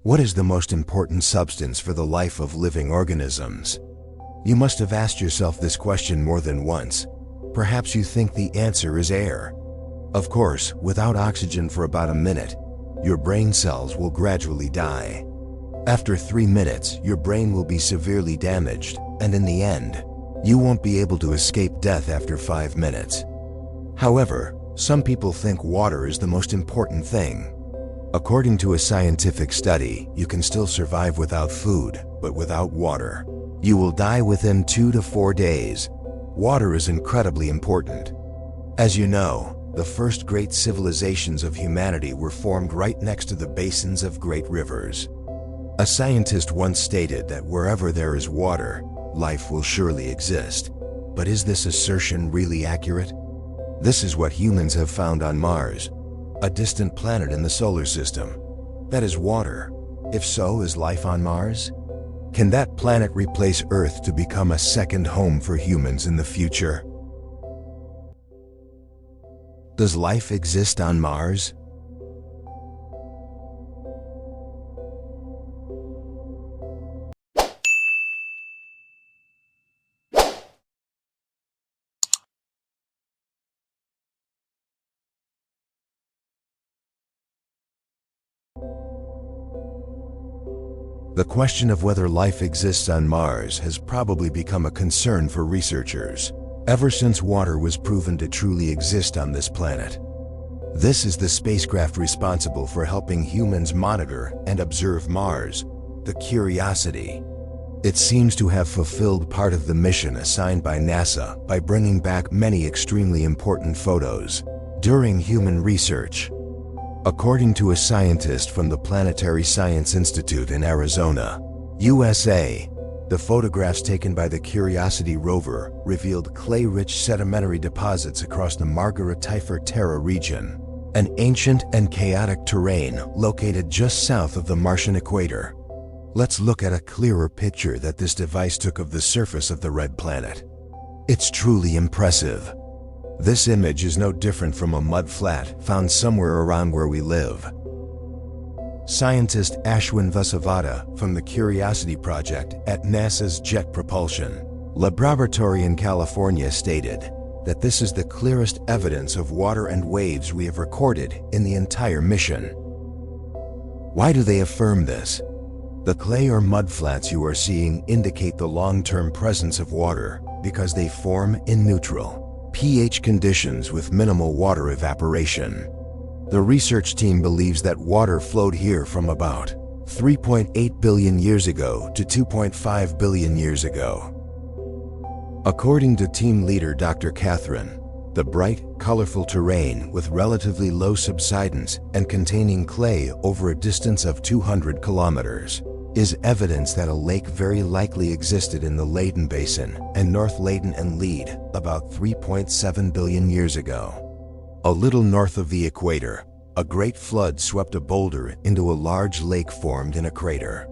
What is the most important substance for the life of living organisms? You must have asked yourself this question more than once. Perhaps you think the answer is air. Of course, without oxygen for about a minute, your brain cells will gradually die. After 3 minutes, your brain will be severely damaged, and in the end, you won't be able to escape death after 5 minutes. However, some people think water is the most important thing. According to a scientific study, you can still survive without food, but without water, you will die within 2 to 4 days. Water is incredibly important. As you know, the first great civilizations of humanity were formed right next to the basins of great rivers. A scientist once stated that wherever there is water, life will surely exist. But is this assertion really accurate? This is what humans have found on Mars, a distant planet in the solar system. That is water. If so, is life on Mars? Can that planet replace Earth to become a second home for humans in the future? Does life exist on Mars? The question of whether life exists on Mars has probably become a concern for researchers, ever since water was proven to truly exist on this planet. This is the spacecraft responsible for helping humans monitor and observe Mars, the Curiosity. It seems to have fulfilled part of the mission assigned by NASA by bringing back many extremely important photos during human research. According to a scientist from the Planetary Science Institute in Arizona, USA, the photographs taken by the Curiosity rover revealed clay-rich sedimentary deposits across the Margaret-Typher-Terra region, an ancient and chaotic terrain located just south of the Martian equator. Let's look at a clearer picture that this device took of the surface of the red planet. It's truly impressive. This image is no different from a mud flat found somewhere around where we live. Scientist Ashwin Vasavada from the Curiosity Project at NASA's Jet Propulsion Laboratory in California stated that this is the clearest evidence of water and waves we have recorded in the entire mission. Why do they affirm this? The clay or mud flats you are seeing indicate the long-term presence of water because they form in neutral pH conditions with minimal water evaporation. The research team believes that water flowed here from about 3.8 billion years ago to 2.5 billion years ago. According to team leader Dr. Catherine, the bright, colorful terrain with relatively low subsidence and containing clay over a distance of 200 kilometers is evidence that a lake very likely existed in the Layton Basin and North Layton and Lead about 3.7 billion years ago. A little north of the equator, a great flood swept a boulder into a large lake formed in a crater.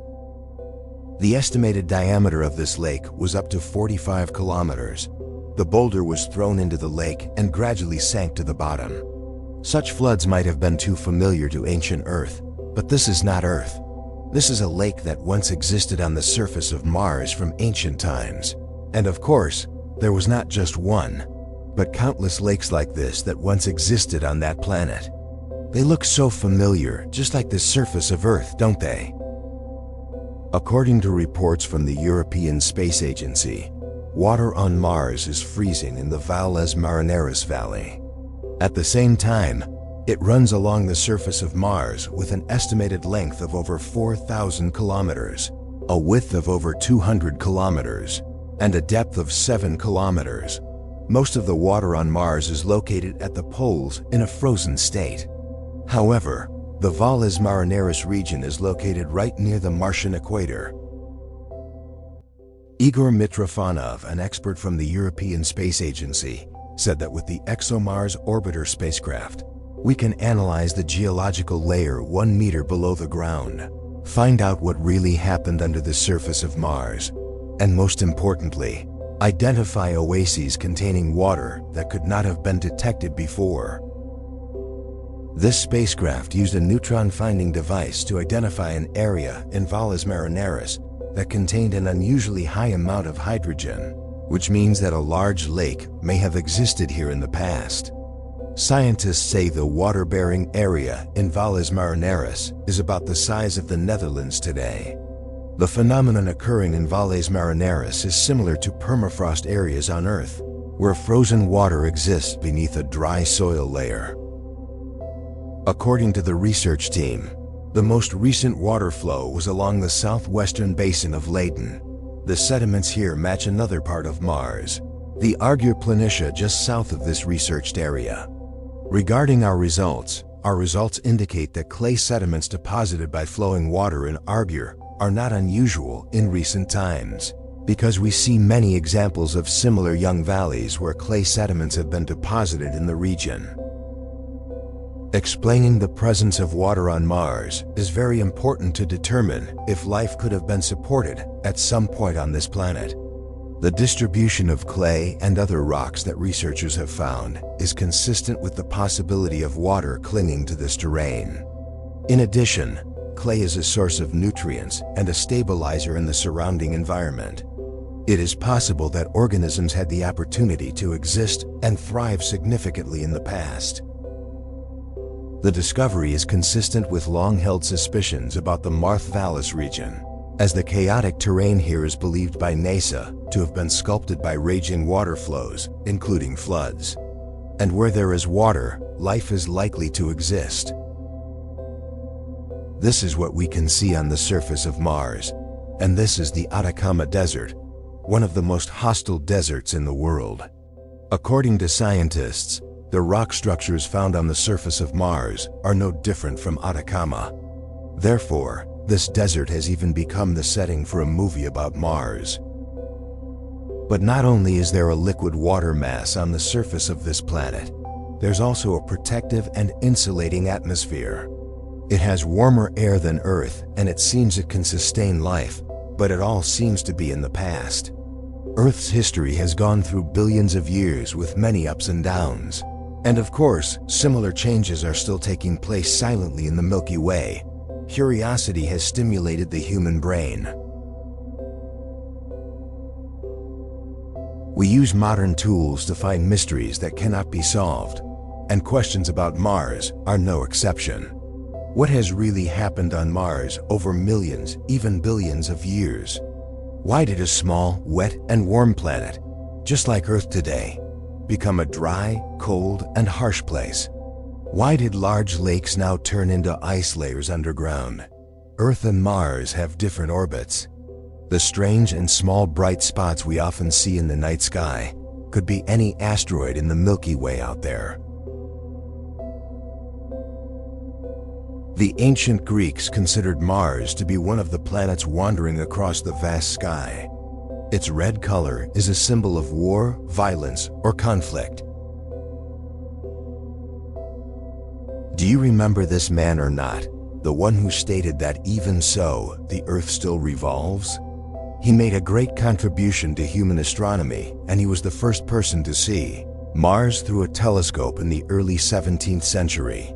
The estimated diameter of this lake was up to 45 kilometers. The boulder was thrown into the lake and gradually sank to the bottom. Such floods might have been too familiar to ancient Earth, but this is not Earth. This is a lake that once existed on the surface of Mars from ancient times. And of course, there was not just one, but countless lakes like this that once existed on that planet. They look so familiar, just like the surface of Earth, don't they? According to reports from the European Space Agency, water on Mars is freezing in the Valles Marineris Valley. At the same time, it runs along the surface of Mars with an estimated length of over 4,000 kilometers, a width of over 200 kilometers, and a depth of 7 kilometers. Most of the water on Mars is located at the poles in a frozen state. However, the Valles Marineris region is located right near the Martian equator. Igor Mitrofanov, an expert from the European Space Agency, said that with the ExoMars orbiter spacecraft, we can analyze the geological layer 1 meter below the ground, find out what really happened under the surface of Mars, and most importantly, identify oases containing water that could not have been detected before. This spacecraft used a neutron-finding device to identify an area in Valles Marineris that contained an unusually high amount of hydrogen, which means that a large lake may have existed here in the past. Scientists say the water-bearing area in Valles Marineris is about the size of the Netherlands today. The phenomenon occurring in Valles Marineris is similar to permafrost areas on Earth, where frozen water exists beneath a dry soil layer. According to the research team, the most recent water flow was along the southwestern basin of Leyden. The sediments here match another part of Mars, the Argyre Planitia just south of this researched area. Regarding our results indicate that clay sediments deposited by flowing water in Argyre are not unusual in recent times, because we see many examples of similar young valleys where clay sediments have been deposited in the region. Explaining the presence of water on Mars is very important to determine if life could have been supported at some point on this planet. The distribution of clay and other rocks that researchers have found is consistent with the possibility of water clinging to this terrain. In addition, clay is a source of nutrients and a stabilizer in the surrounding environment. It is possible that organisms had the opportunity to exist and thrive significantly in the past. The discovery is consistent with long-held suspicions about the Marth Valles region, as the chaotic terrain here is believed by NASA to have been sculpted by raging water flows, including floods. And where there is water, life is likely to exist. This is what we can see on the surface of Mars, and this is the Atacama Desert, one of the most hostile deserts in the world. According to scientists, the rock structures found on the surface of Mars are no different from Atacama. Therefore, this desert has even become the setting for a movie about Mars. But not only is there a liquid water mass on the surface of this planet, there's also a protective and insulating atmosphere. It has warmer air than Earth, and it seems it can sustain life, but it all seems to be in the past. Earth's history has gone through billions of years with many ups and downs. And of course, similar changes are still taking place silently in the Milky Way. Curiosity has stimulated the human brain. We use modern tools to find mysteries that cannot be solved, and questions about Mars are no exception. What has really happened on Mars over millions, even billions of years? Why did a small, wet, and warm planet, just like Earth today, become a dry, cold, and harsh place? Why did large lakes now turn into ice layers underground? Earth and Mars have different orbits. The strange and small bright spots we often see in the night sky could be any asteroid in the Milky Way out there. The ancient Greeks considered Mars to be one of the planets wandering across the vast sky. Its red color is a symbol of war, violence, or conflict. Do you remember this man or not? The one who stated that even so, the Earth still revolves? He made a great contribution to human astronomy, and he was the first person to see Mars through a telescope in the early 17th century.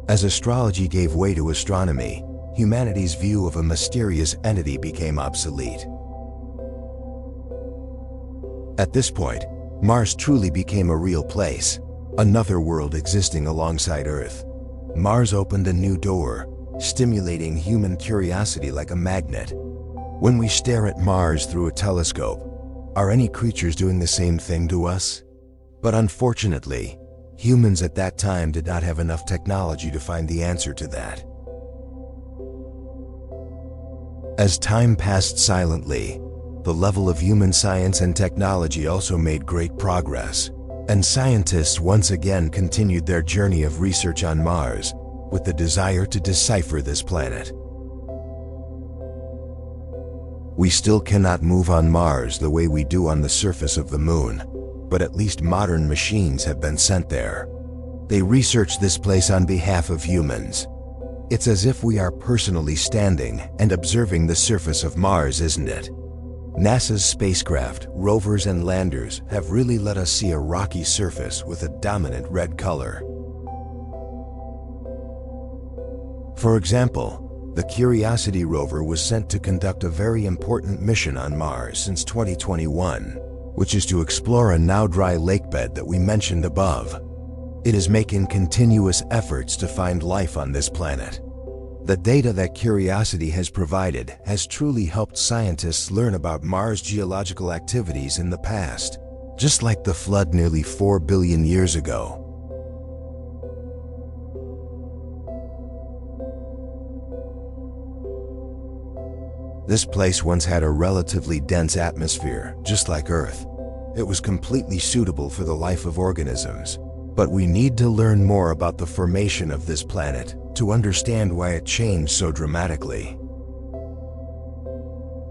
As astrology gave way to astronomy, humanity's view of a mysterious entity became obsolete. At this point, Mars truly became a real place, another world existing alongside Earth. Mars opened a new door, stimulating human curiosity like a magnet. When we stare at Mars through a telescope, are any creatures doing the same thing to us? But unfortunately, humans at that time did not have enough technology to find the answer to that. As time passed silently, the level of human science and technology also made great progress, and scientists once again continued their journey of research on Mars with the desire to decipher this planet. We still cannot move on Mars the way we do on the surface of the Moon, but at least modern machines have been sent there. They research this place on behalf of humans. It's as if we are personally standing and observing the surface of Mars, isn't it? NASA's spacecraft, rovers, and landers have really let us see a rocky surface with a dominant red color. For example, the Curiosity rover was sent to conduct a very important mission on Mars since 2021, which is to explore a now dry lakebed that we mentioned above. It is making continuous efforts to find life on this planet. The data that Curiosity has provided has truly helped scientists learn about Mars' geological activities in the past, just like the flood nearly 4 billion years ago. This place once had a relatively dense atmosphere, just like Earth. It was completely suitable for the life of organisms. But we need to learn more about the formation of this planet to understand why it changed so dramatically.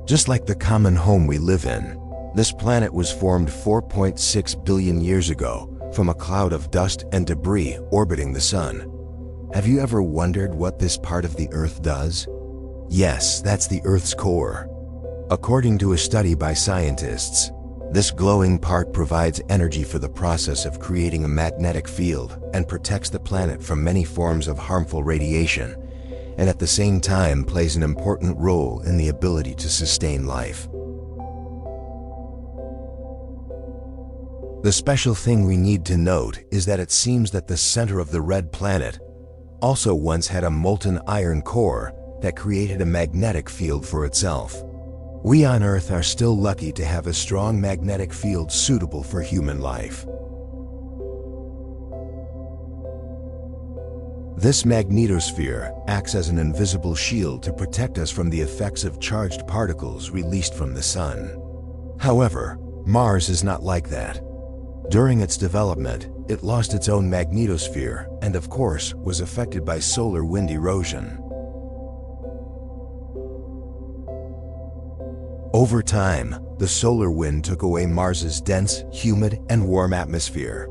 Just like the common home we live in, this planet was formed 4.6 billion years ago from a cloud of dust and debris orbiting the Sun. Have you ever wondered what this part of the Earth does? Yes, that's the Earth's core. According to a study by scientists, this glowing part provides energy for the process of creating a magnetic field and protects the planet from many forms of harmful radiation, and at the same time plays an important role in the ability to sustain life. The special thing we need to note is that it seems that the center of the red planet also once had a molten iron core that created a magnetic field for itself. We on Earth are still lucky to have a strong magnetic field suitable for human life. This magnetosphere acts as an invisible shield to protect us from the effects of charged particles released from the Sun. However, Mars is not like that. During its development, it lost its own magnetosphere and, of course, was affected by solar wind erosion. Over time, the solar wind took away Mars's dense, humid, and warm atmosphere.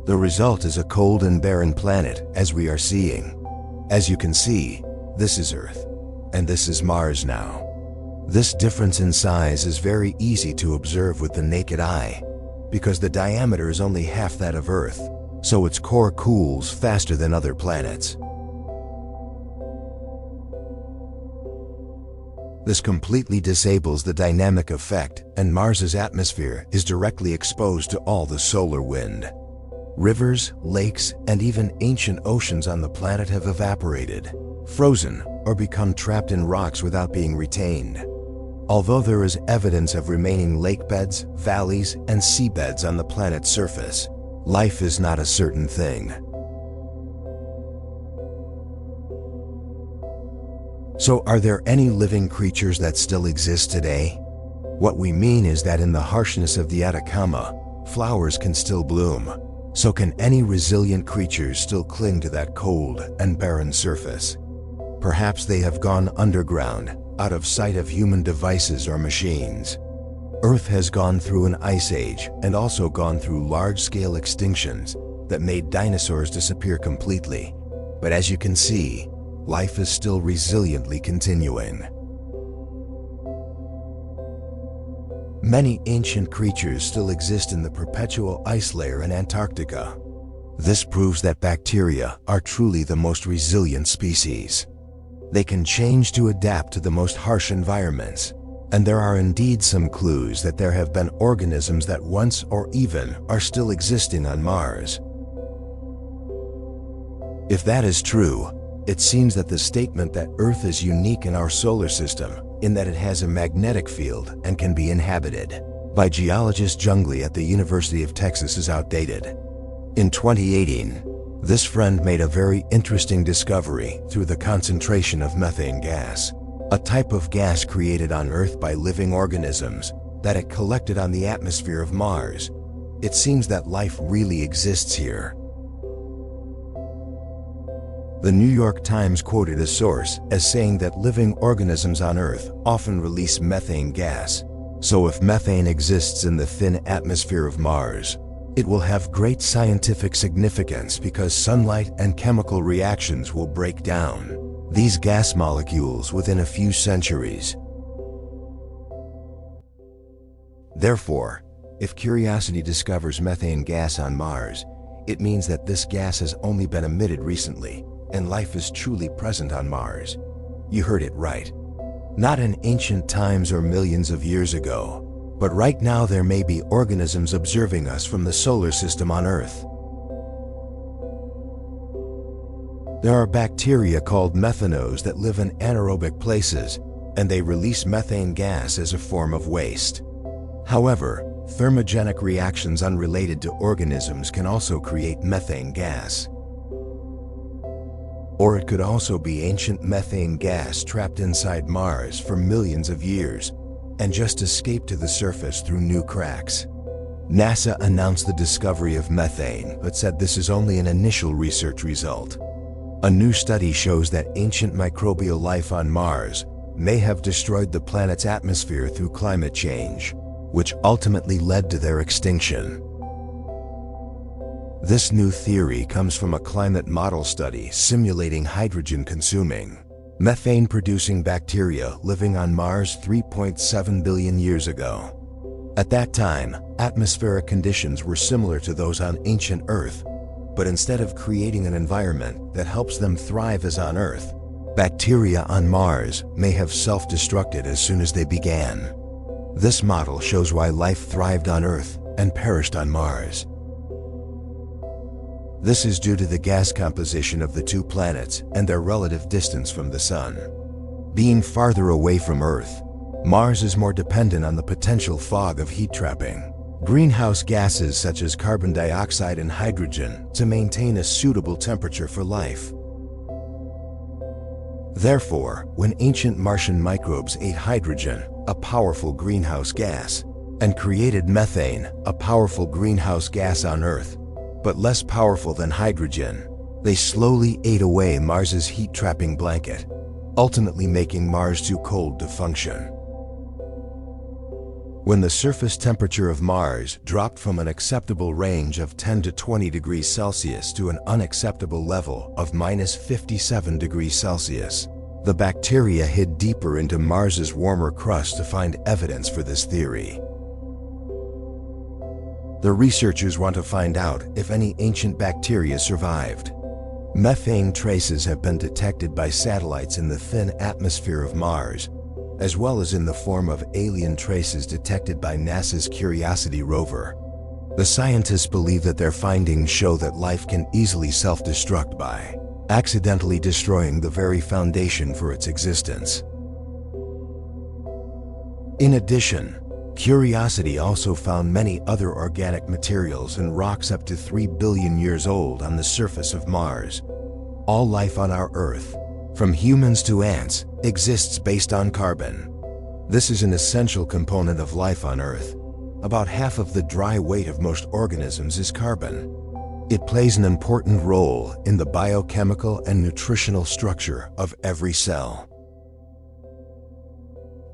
The result is a cold and barren planet, as we are seeing. As you can see, this is Earth, and this is Mars now. This difference in size is very easy to observe with the naked eye, because the diameter is only half that of Earth, so its core cools faster than other planets. This completely disables the dynamic effect, and Mars's atmosphere is directly exposed to all the solar wind. Rivers, lakes, and even ancient oceans on the planet have evaporated, frozen, or become trapped in rocks without being retained. Although there is evidence of remaining lake beds, valleys, and seabeds on the planet's surface, life is not a certain thing. So are there any living creatures that still exist today? What we mean is that in the harshness of the Atacama, flowers can still bloom. So can any resilient creatures still cling to that cold and barren surface? Perhaps they have gone underground, out of sight of human devices or machines. Earth has gone through an ice age and also gone through large-scale extinctions that made dinosaurs disappear completely. But as you can see, life is still resiliently continuing. Many ancient creatures still exist in the perpetual ice layer in Antarctica. This proves that bacteria are truly the most resilient species. They can change to adapt to the most harsh environments, and there are indeed some clues that there have been organisms that once or even are still existing on Mars. If that is true, it seems that the statement that Earth is unique in our solar system, in that it has a magnetic field and can be inhabited, by geologist Jungley at the University of Texas is outdated. In 2018, this friend made a very interesting discovery through the concentration of methane gas, a type of gas created on Earth by living organisms that it collected on the atmosphere of Mars. It seems that life really exists here. The New York Times quoted a source as saying that living organisms on Earth often release methane gas. So if methane exists in the thin atmosphere of Mars, it will have great scientific significance because sunlight and chemical reactions will break down these gas molecules within a few centuries. Therefore, if Curiosity discovers methane gas on Mars, it means that this gas has only been emitted recently, and life is truly present on Mars. You heard it right. Not in ancient times or millions of years ago, but right now there may be organisms observing us from the solar system on Earth. There are bacteria called methanos that live in anaerobic places, and they release methane gas as a form of waste. However, thermogenic reactions unrelated to organisms can also create methane gas. Or it could also be ancient methane gas trapped inside Mars for millions of years and just escaped to the surface through new cracks. NASA announced the discovery of methane, but said this is only an initial research result. A new study shows that ancient microbial life on Mars may have destroyed the planet's atmosphere through climate change, which ultimately led to their extinction. This new theory comes from a climate model study simulating hydrogen-consuming, methane-producing bacteria living on Mars 3.7 billion years ago. At that time, atmospheric conditions were similar to those on ancient Earth, but instead of creating an environment that helps them thrive as on Earth, bacteria on Mars may have self-destructed as soon as they began. This model shows why life thrived on Earth and perished on Mars. This is due to the gas composition of the two planets and their relative distance from the Sun. Being farther away from Earth, Mars is more dependent on the potential fog of heat trapping greenhouse gases such as carbon dioxide and hydrogen to maintain a suitable temperature for life. Therefore, when ancient Martian microbes ate hydrogen, a powerful greenhouse gas, and created methane, a powerful greenhouse gas on Earth, but less powerful than hydrogen, they slowly ate away Mars's heat-trapping blanket, ultimately making Mars too cold to function. When the surface temperature of Mars dropped from an acceptable range of 10 to 20 degrees Celsius to an unacceptable level of minus 57 degrees Celsius, the bacteria hid deeper into Mars's warmer crust to find evidence for this theory. The researchers want to find out if any ancient bacteria survived. Methane traces have been detected by satellites in the thin atmosphere of Mars, as well as in the form of alien traces detected by NASA's Curiosity rover. The scientists believe that their findings show that life can easily self-destruct by accidentally destroying the very foundation for its existence. In addition, Curiosity also found many other organic materials and rocks up to 3 billion years old on the surface of Mars. All life on our Earth, from humans to ants, exists based on carbon. This is an essential component of life on Earth. About half of the dry weight of most organisms is carbon. It plays an important role in the biochemical and nutritional structure of every cell.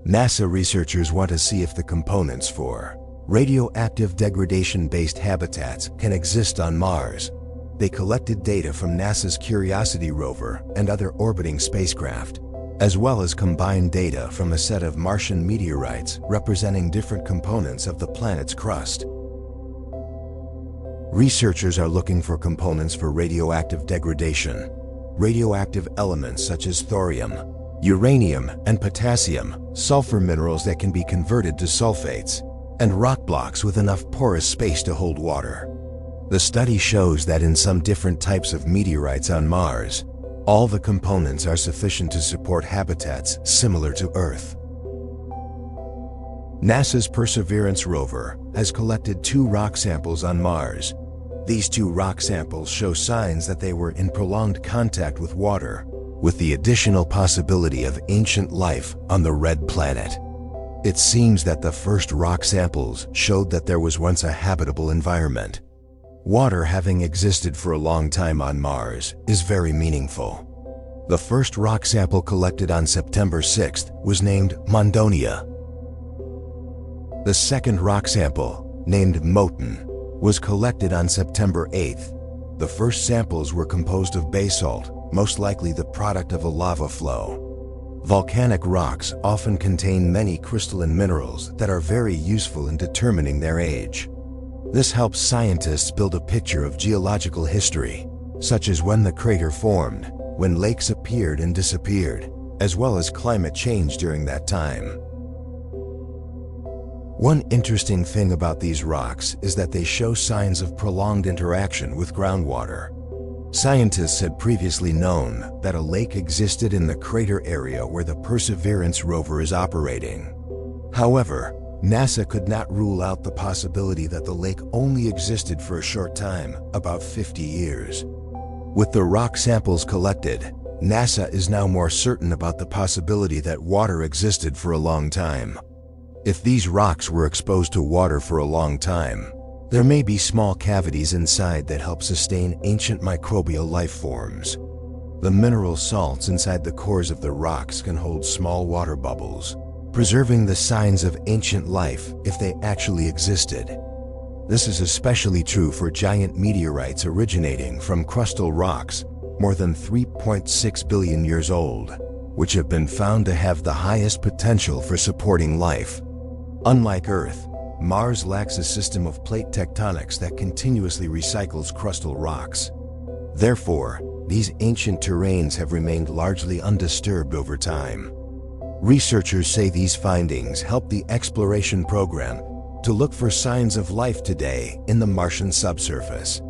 NASA researchers want to see if the components for radioactive degradation-based habitats can exist on Mars. They collected data from NASA's Curiosity rover and other orbiting spacecraft, as well as combined data from a set of Martian meteorites representing different components of the planet's crust. Researchers are looking for components for radioactive degradation, radioactive elements such as thorium, uranium, and potassium, sulfur minerals that can be converted to sulfates, and rock blocks with enough porous space to hold water. The study shows that in some different types of meteorites on Mars, all the components are sufficient to support habitats similar to Earth. NASA's Perseverance rover has collected 2 rock samples on Mars. These 2 rock samples show signs that they were in prolonged contact with water, with the additional possibility of ancient life on the red planet. It seems that the first rock samples showed that there was once a habitable environment. Water having existed for a long time on Mars is very meaningful. The first rock sample collected on September 6th was named Mondonia. The second rock sample, named Moton, was collected on September 8th. The first samples were composed of basalt, most likely the product of a lava flow. Volcanic rocks often contain many crystalline minerals that are very useful in determining their age. This helps scientists build a picture of geological history, such as when the crater formed, when lakes appeared and disappeared, as well as climate change during that time. One interesting thing about these rocks is that they show signs of prolonged interaction with groundwater. Scientists had previously known that a lake existed in the crater area where the Perseverance rover is operating. However, NASA could not rule out the possibility that the lake only existed for a short time, about 50 years. With the rock samples collected, NASA is now more certain about the possibility that water existed for a long time. If these rocks were exposed to water for a long time, there may be small cavities inside that help sustain ancient microbial life forms. The mineral salts inside the cores of the rocks can hold small water bubbles, preserving the signs of ancient life if they actually existed. This is especially true for giant meteorites originating from crustal rocks more than 3.6 billion years old, which have been found to have the highest potential for supporting life. Unlike Earth, Mars lacks a system of plate tectonics that continuously recycles crustal rocks. Therefore, these ancient terrains have remained largely undisturbed over time. Researchers say these findings help the exploration program to look for signs of life today in the Martian subsurface.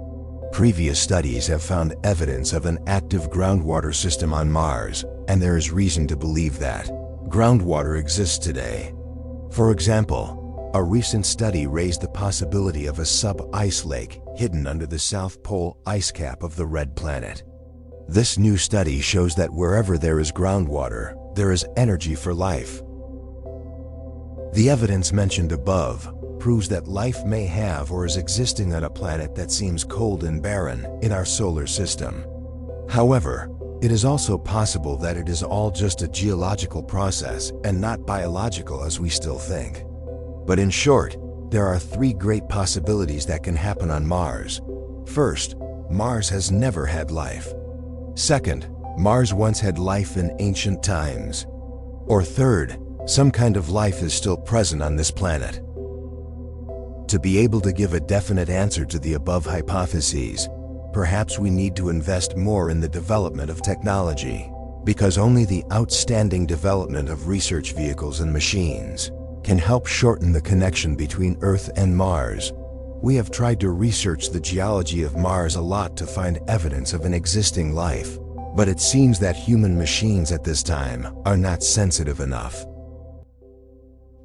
Previous studies have found evidence of an active groundwater system on Mars, and there is reason to believe that groundwater exists today. For example, a recent study raised the possibility of a sub-ice lake hidden under the South Pole ice cap of the Red Planet. This new study shows that wherever there is groundwater, there is energy for life. The evidence mentioned above proves that life may have or is existing on a planet that seems cold and barren in our solar system. However, it is also possible that it is all just a geological process and not biological as we still think. But in short, there are three great possibilities that can happen on Mars. First, Mars has never had life. Second, Mars once had life in ancient times. Or third, some kind of life is still present on this planet. To be able to give a definite answer to the above hypotheses, perhaps we need to invest more in the development of technology, because only the outstanding development of research vehicles and machines can help shorten the connection between Earth and Mars. We have tried to research the geology of Mars a lot to find evidence of an existing life, but it seems that human machines at this time are not sensitive enough.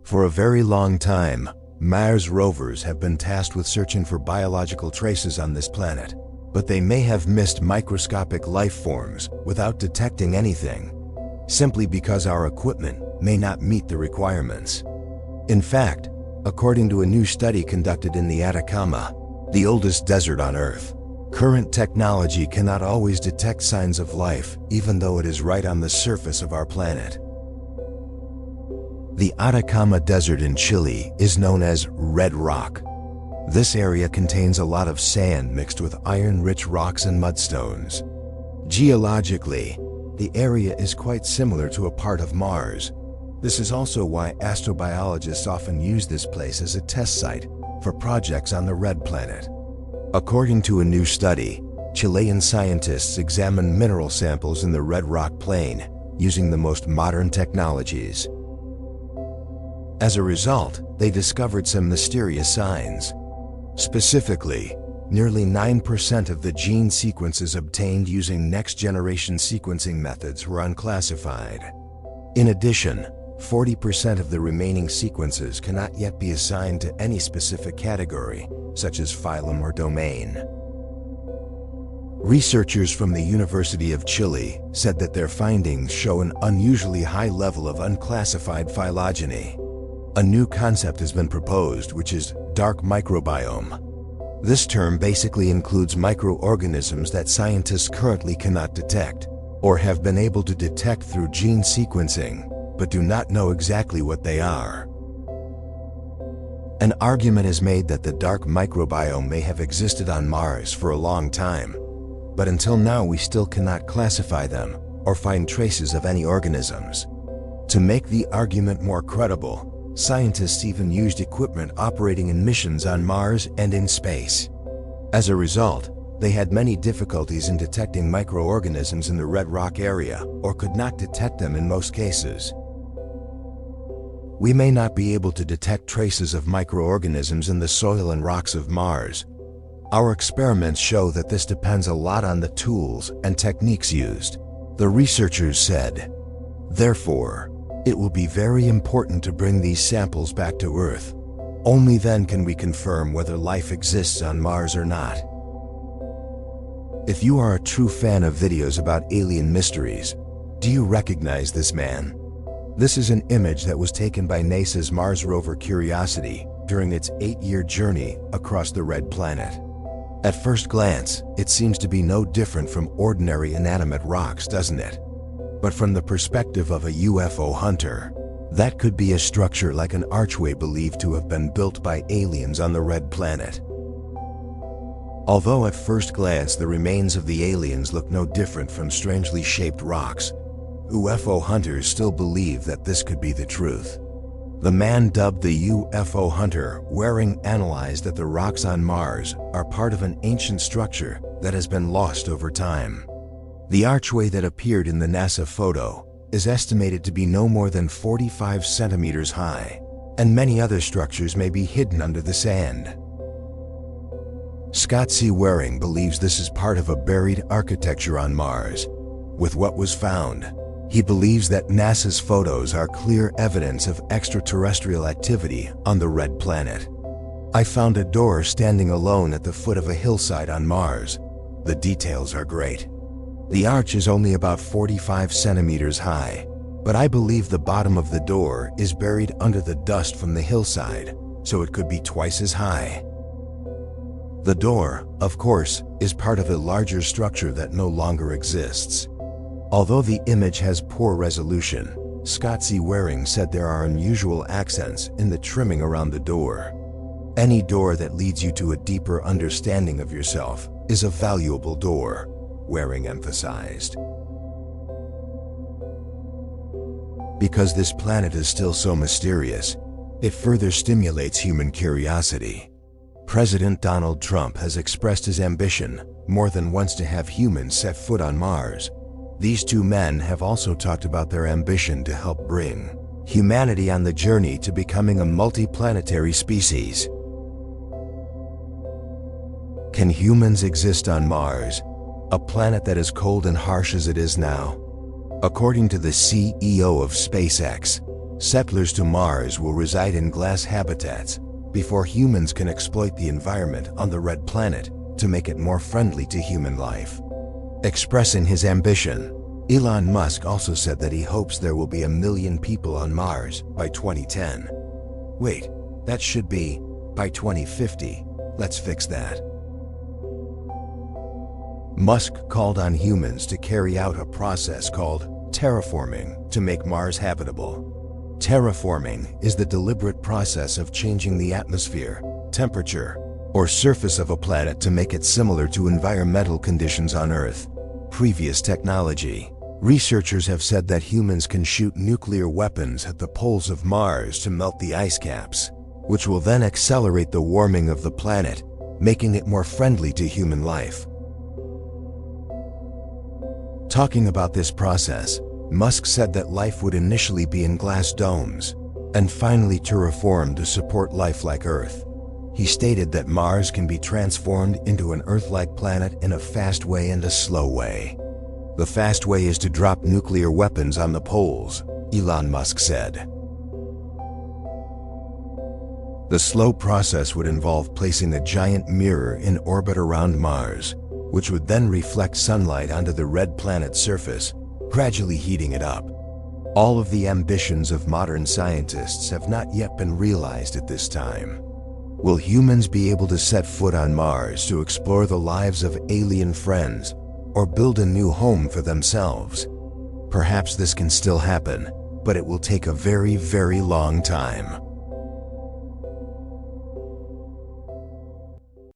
For a very long time, Mars rovers have been tasked with searching for biological traces on this planet, but they may have missed microscopic life forms without detecting anything, simply because our equipment may not meet the requirements. In fact, according to a new study conducted in the Atacama, the oldest desert on Earth, current technology cannot always detect signs of life, even though it is right on the surface of our planet. The Atacama Desert in Chile is known as Red Rock. This area contains a lot of sand mixed with iron-rich rocks and mudstones. Geologically, the area is quite similar to a part of Mars. This is also why astrobiologists often use this place as a test site for projects on the Red Planet. According to a new study, Chilean scientists examined mineral samples in the Red Rock Plain using the most modern technologies. As a result, they discovered some mysterious signs. Specifically, nearly 9% of the gene sequences obtained using next-generation sequencing methods were unclassified. In addition, 40% of the remaining sequences cannot yet be assigned to any specific category, such as phylum or domain. Researchers from the University of Chile said that their findings show an unusually high level of unclassified phylogeny. A new concept has been proposed, which is dark microbiome. This term basically includes microorganisms that scientists currently cannot detect, or have been able to detect through gene sequencing, but do not know exactly what they are. An argument is made that the dark microbiome may have existed on Mars for a long time, but until now we still cannot classify them or find traces of any organisms. To make the argument more credible, scientists even used equipment operating in missions on Mars and in space. As a result, They had many difficulties in detecting microorganisms in the red rock area, or could not detect them in most cases. We may not be able to detect traces of microorganisms in the soil and rocks of Mars. Our experiments show that this depends a lot on the tools and techniques used, the researchers said. Therefore, it will be very important to bring these samples back to Earth. Only then can we confirm whether life exists on Mars or not. If you are a true fan of videos about alien mysteries, do you recognize this man? This is an image that was taken by NASA's Mars rover Curiosity during its 8-year journey across the red planet. At first glance, it seems to be no different from ordinary inanimate rocks, doesn't it? But from the perspective of a UFO hunter, that could be a structure like an archway believed to have been built by aliens on the red planet. Although at first glance the remains of the aliens look no different from strangely shaped rocks, UFO hunters still believe that this could be the truth. The man dubbed the UFO hunter Waring analyzed that the rocks on Mars are part of an ancient structure that has been lost over time. The archway that appeared in the NASA photo is estimated to be no more than 45 centimeters high, and many other structures may be hidden under the sand. Scott C. Waring believes this is part of a buried architecture on Mars. With what was found, he believes that NASA's photos are clear evidence of extraterrestrial activity on the red planet. I found a door standing alone at the foot of a hillside on Mars. The details are great. The arch is only about 45 centimeters high, but I believe the bottom of the door is buried under the dust from the hillside, so it could be twice as high. The door, of course, is part of a larger structure that no longer exists. Although the image has poor resolution, Scott C. Waring said there are unusual accents in the trimming around the door. Any door that leads you to a deeper understanding of yourself is a valuable door, Waring emphasized. Because this planet is still so mysterious, it further stimulates human curiosity. President Donald Trump has expressed his ambition more than once to have humans set foot on Mars. These two men have also talked about their ambition to help bring humanity on the journey to becoming a multiplanetary species. Can humans exist on Mars, a planet that is cold and harsh as it is now? According to the CEO of SpaceX, settlers to Mars will reside in glass habitats before humans can exploit the environment on the red planet to make it more friendly to human life. Expressing his ambition, Elon Musk also said that he hopes there will be 1 million people on Mars by 2010. Wait, that should be by 2050. Let's fix that. Musk called on humans to carry out a process called terraforming to make Mars habitable. Terraforming is the deliberate process of changing the atmosphere, temperature, or surface of a planet to make it similar to environmental conditions on Earth. Previous technology. Researchers have said that humans can shoot nuclear weapons at the poles of Mars to melt the ice caps, which will then accelerate the warming of the planet, making it more friendly to human life. Talking about this process, Musk said that life would initially be in glass domes, and finally terraformed to support life like Earth. He stated that Mars can be transformed into an Earth-like planet in a fast way and a slow way. The fast way is to drop nuclear weapons on the poles, Elon Musk said. The slow process would involve placing a giant mirror in orbit around Mars, which would then reflect sunlight onto the red planet's surface, gradually heating it up. All of the ambitions of modern scientists have not yet been realized at this time. Will humans be able to set foot on Mars to explore the lives of alien friends or build a new home for themselves? Perhaps this can still happen, but it will take a very, very long time.